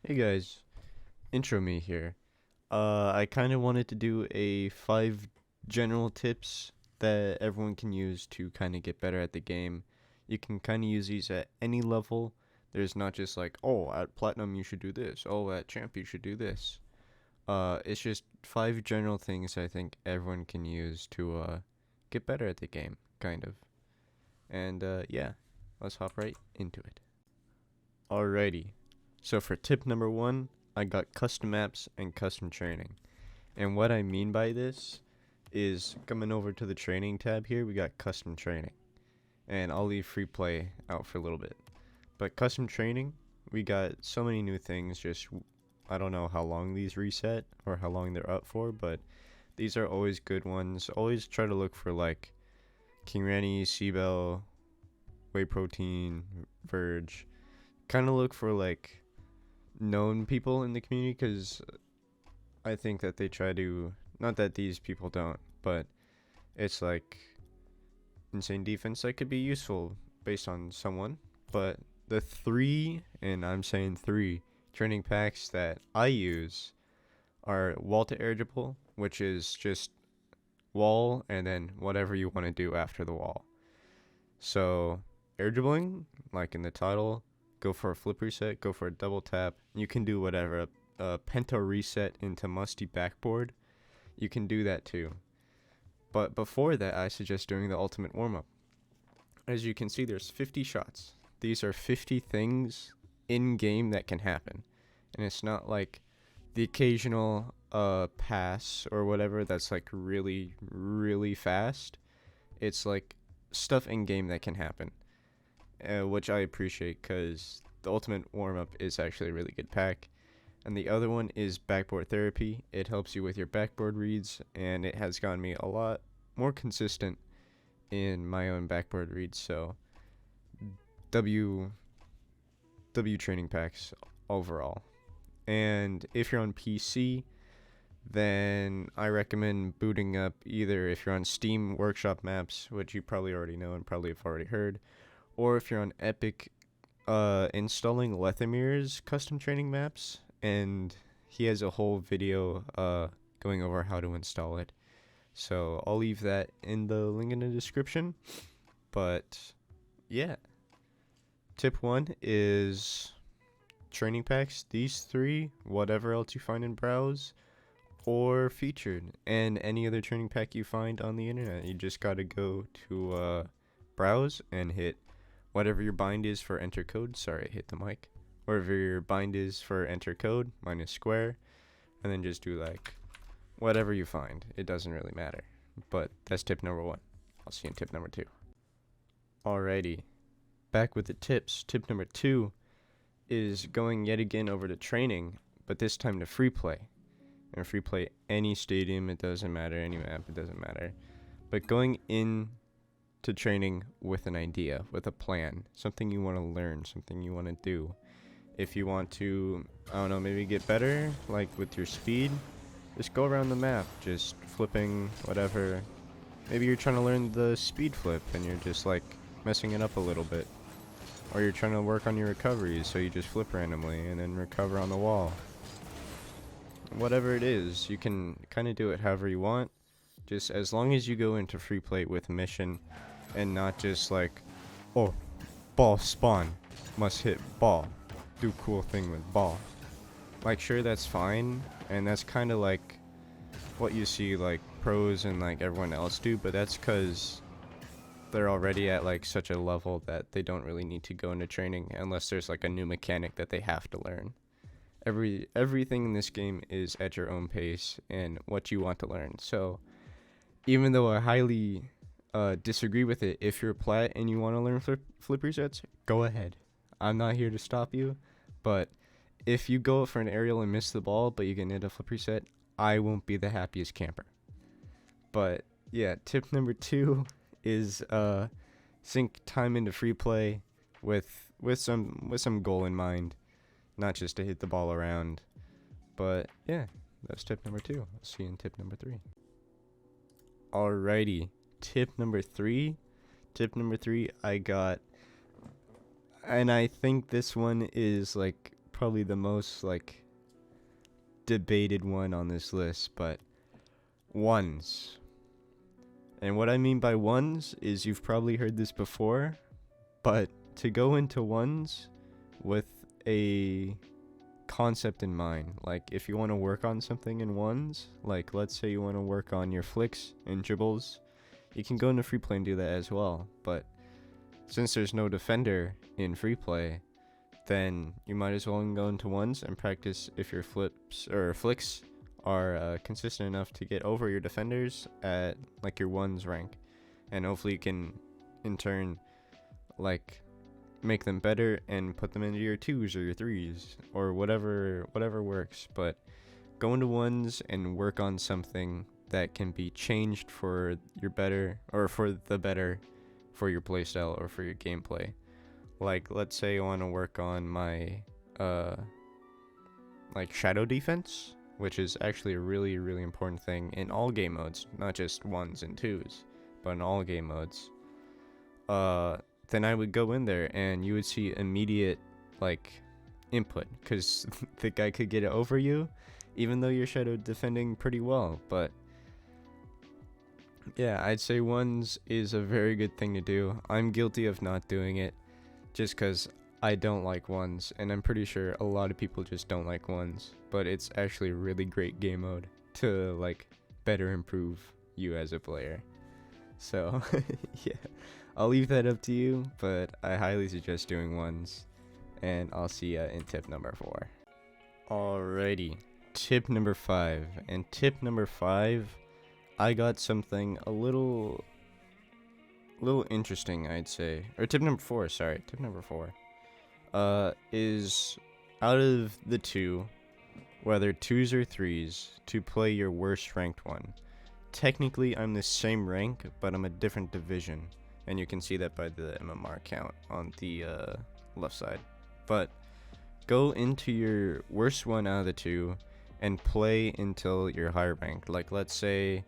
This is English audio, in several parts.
Hey guys, intro me here. I kind of wanted to do a 5 general tips that everyone can use to kind of get better at the game. You can kind of use these at any level. There's not just like, oh, at platinum you should do this. Oh, at champ you should do this. It's just 5 general things I think everyone can use to get better at the game, kind of. And yeah, let's hop right into it. Alrighty. So for tip number 1, I got custom maps and custom training. And what I mean by this is coming over to the training tab here, we got custom training. And I'll leave free play out for a little bit. But custom training, we got so many new things. Just I don't know how long these reset or how long they're up for, but these are always good ones. Always try to look for like King Ranny, Seabell, Whey Protein, Verge. Kind of look for like known people in the community, because I think that they try to, not that these people don't, but it's like insane defense that could be useful based on someone. But the three, and I'm saying three, training packs that I use are wall to airable, which is just wall and then whatever you want to do after the wall. So air dribbling, like in the title, go for a flip reset, go for a double tap. You can do whatever. A penta reset into musty backboard, you can do that too. But before that, I suggest doing the ultimate warm up. As you can see, there's 50 shots. These are 50 things in game that can happen. And it's not like the occasional pass or whatever that's like really, really fast. It's like stuff in game that can happen, which I appreciate because the ultimate warm up is actually a really good pack. And the other one is backboard therapy. It helps you with your backboard reads, and it has gotten me a lot more consistent in my own backboard reads. So W W training packs overall. And if you're on PC, then I recommend booting up either if you're on Steam Workshop maps, which you probably already know and probably have already heard, or if you're on Epic, installing Lethamir's custom training maps, and he has a whole video going over how to install it. So I'll leave that in the link in the description. But yeah, tip 1 is training packs. These 3, whatever else you find in browse or featured, and any other training pack you find on the internet. You just gotta go to browse and hit whatever your bind is for enter code. Sorry, I hit the mic. Wherever your bind is for enter code, mine is square, and then just do like whatever you find. It doesn't really matter. But that's tip number 1. I'll see you in tip number 2. Alrighty, back with the tips. Tip number 2 is going yet again over to training, but this time to free play. And free play any stadium, it doesn't matter, any map, it doesn't matter. But going in to training with an idea, with a plan, something you want to learn, something you want to do. If you want to, I don't know, maybe get better, like with your speed, just go around the map, just flipping, whatever. Maybe you're trying to learn the speed flip and you're just like messing it up a little bit. Or you're trying to work on your recoveries, so you just flip randomly and then recover on the wall. Whatever it is, you can kind of do it however you want. Just as long as you go into free play with mission and not just like, oh, ball spawn, must hit ball, do cool thing with ball. Like, sure, that's fine, and that's kind of like what you see like pros and like everyone else do, but that's because they're already at like such a level that they don't really need to go into training unless there's like a new mechanic that they have to learn. Everything in this game is at your own pace and what you want to learn. So even though I highly disagree with it, if you're plat and you want to learn flip resets, go ahead. I'm not here to stop you, but if you go for an aerial and miss the ball, but you can hit a flip reset, I won't be the happiest camper. But yeah, tip number 2 is sink time into free play with some goal in mind, not just to hit the ball around. But yeah, that's tip number 2. I'll see you in tip number 3. Alrighty, tip number 3. Tip number 3 I got, and I think this one is like probably the most like debated one on this list, but ones. And what I mean by ones is you've probably heard this before, but to go into ones with a concept in mind, like if you want to work on something in ones, like let's say you want to work on your flicks and dribbles, you can go into Freeplay and do that as well. But since there's no defender in Freeplay, then you might as well go into ones and practice if your flips or flicks are consistent enough to get over your defenders at like your ones rank, and hopefully you can in turn like make them better and put them into your twos or your threes or whatever works. But go into ones and work on something that can be changed for your better, or for the better, for your playstyle or for your gameplay. Like let's say I want to work on my like shadow defense, which is actually a really important thing in all game modes, not just ones and twos, but in all game modes. Then I would go in there and you would see immediate like input, because the guy could get it over you even though you're shadow defending pretty well. But yeah, I'd say ones is a very good thing to do. I'm guilty of not doing it just because I don't like ones, and I'm pretty sure a lot of people just don't like ones, but it's actually a really great game mode to like better improve you as a player. So yeah, I'll leave that up to you, but I highly suggest doing ones, and I'll see ya in tip number 4. Alrighty, tip number 5. And tip number 5, I got something a little interesting, I'd say. Or tip number 4, sorry. Tip number 4 is out of the two, whether twos or threes, to play your worst ranked one. Technically, I'm the same rank, but I'm a different division, and you can see that by the MMR count on the left side. But go into your worst one out of the two and play until you're higher ranked. Like let's say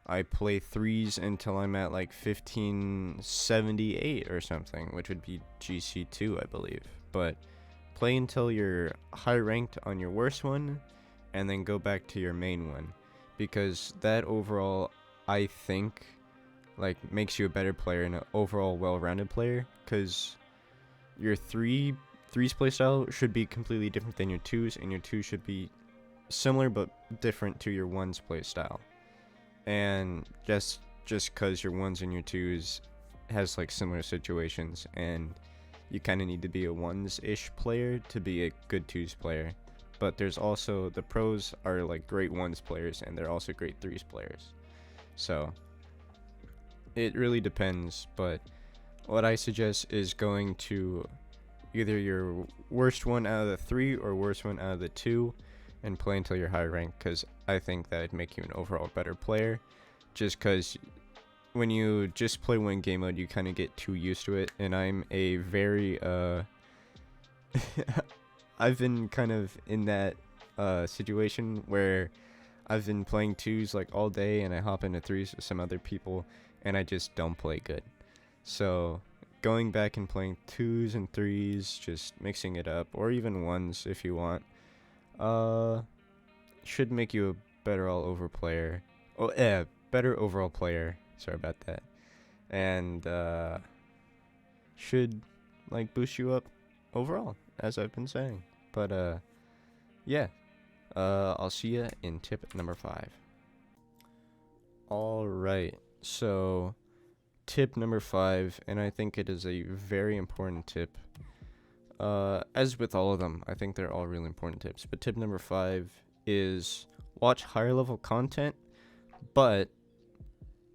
I play threes until I'm at like 1578 or something, which would be GC2, I believe. But play until you're high ranked on your worst one, and then go back to your main one, because that overall, I think, like makes you a better player and an overall well-rounded player. Because your threes playstyle should be completely different than your twos, and your twos should be similar but different to your ones playstyle. And just because your ones and your twos has like similar situations, and you kind of need to be a ones-ish player to be a good twos player. But there's also, the pros are like great ones players, and they're also great threes players. So it really depends, but what I suggest is going to either your worst one out of the 3 or worst one out of the 2 and play until you're high ranked, because I think that would make you an overall better player. Just because when you just play one game mode, you kind of get too used to it, and I'm a very I've been kind of in that situation where I've been playing twos like all day, and I hop into threes with some other people, and I just don't play good. So going back and playing twos and threes, just mixing it up, or even ones if you want, should make you a better all-over player. Oh, yeah, better overall player. Sorry about that. And should like boost you up overall, as I've been saying. But yeah, I'll see you in tip number 5. All right, so tip number 5, and I think it is a very important tip. As with all of them, I think they're all really important tips. But tip number 5 is watch higher level content, but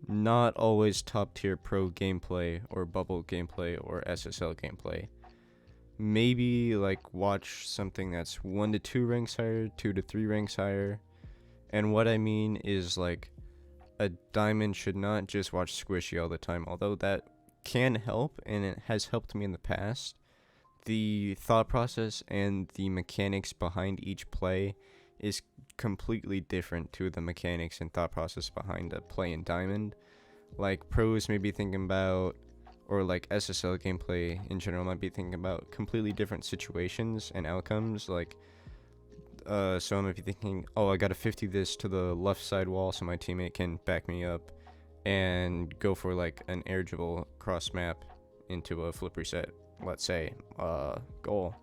not always top tier pro gameplay or bubble gameplay or SSL gameplay. Maybe like watch something that's 1 to 2 ranks higher, 2 to 3 ranks higher. And what I mean is like a diamond should not just watch squishy all the time, although that can help, and it has helped me in the past. The thought process and the mechanics behind each play is completely different to the mechanics and thought process behind a play in diamond. Like pros may be thinking about or like SSL gameplay in general might be thinking about completely different situations and outcomes. Like, so I might be thinking, oh, I gotta 50 this to the left side wall so my teammate can back me up, and go for like an air dribble cross map into a flip reset, let's say, goal.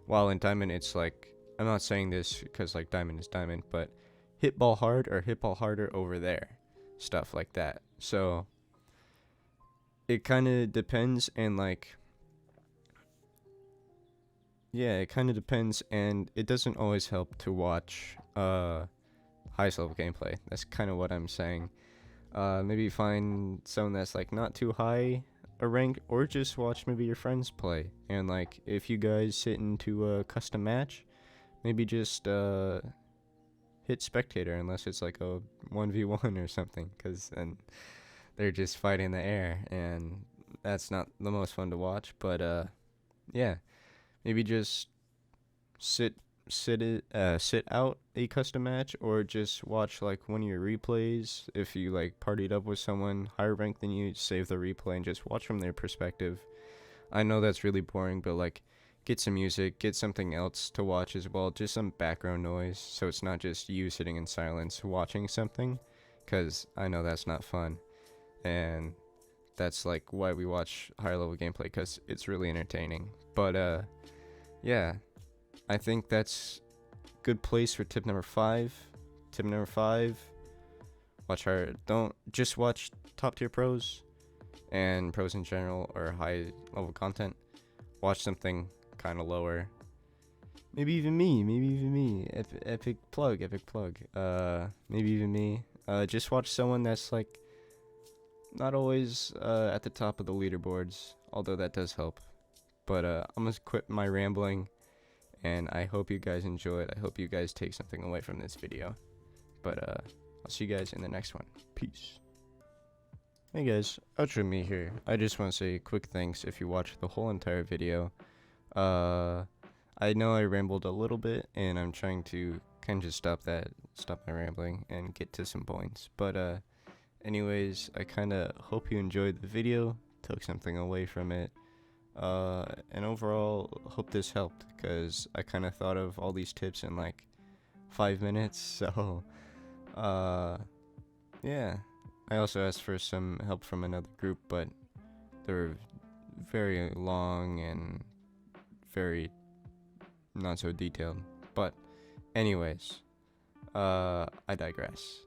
While in Diamond, it's like, I'm not saying this because like Diamond is Diamond, but hit ball hard or hit ball harder over there, stuff like that. So it kind of depends, and like, yeah, it kind of depends, and it doesn't always help to watch highest level gameplay. That's kind of what I'm saying. Maybe find someone that's like not too high a rank, or just watch maybe your friends play. And like, if you guys sit into a custom match, maybe just hit spectator, unless it's like a 1v1 or something, because then they're just fighting in the air, and that's not the most fun to watch. But yeah, maybe just sit out a custom match, or just watch like one of your replays. If you like partied up with someone higher ranked than you, save the replay and just watch from their perspective. I know that's really boring, but like, get some music, get something else to watch as well, just some background noise, so it's not just you sitting in silence watching something, because I know that's not fun. And that's like why we watch higher level gameplay, because it's really entertaining. But yeah, I think that's good place for tip number 5. Tip number 5, don't just watch top tier pros and pros in general, or high level content. Watch something kind of lower. Maybe even me. Epic plug. Maybe even me. Just watch someone that's like not always at the top of the leaderboards, although that does help. But I'm gonna quit my rambling, and I hope you guys enjoy it. I hope you guys take something away from this video. But I'll see you guys in the next one. Peace. Hey guys, outro me here. I just want to say quick thanks if you watched the whole entire video. I know I rambled a little bit, and I'm trying to kind of just stop my rambling and get to some points. But anyways, I kind of hope you enjoyed the video, took something away from it. And overall, hope this helped, because I kind of thought of all these tips in like 5 minutes. So yeah, I also asked for some help from another group, but they were very long and very not so detailed. But anyways, I digress.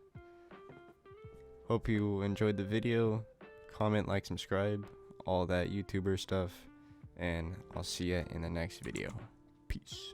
Hope you enjoyed the video. Comment, like, subscribe, all that YouTuber stuff, and I'll see ya in the next video. Peace.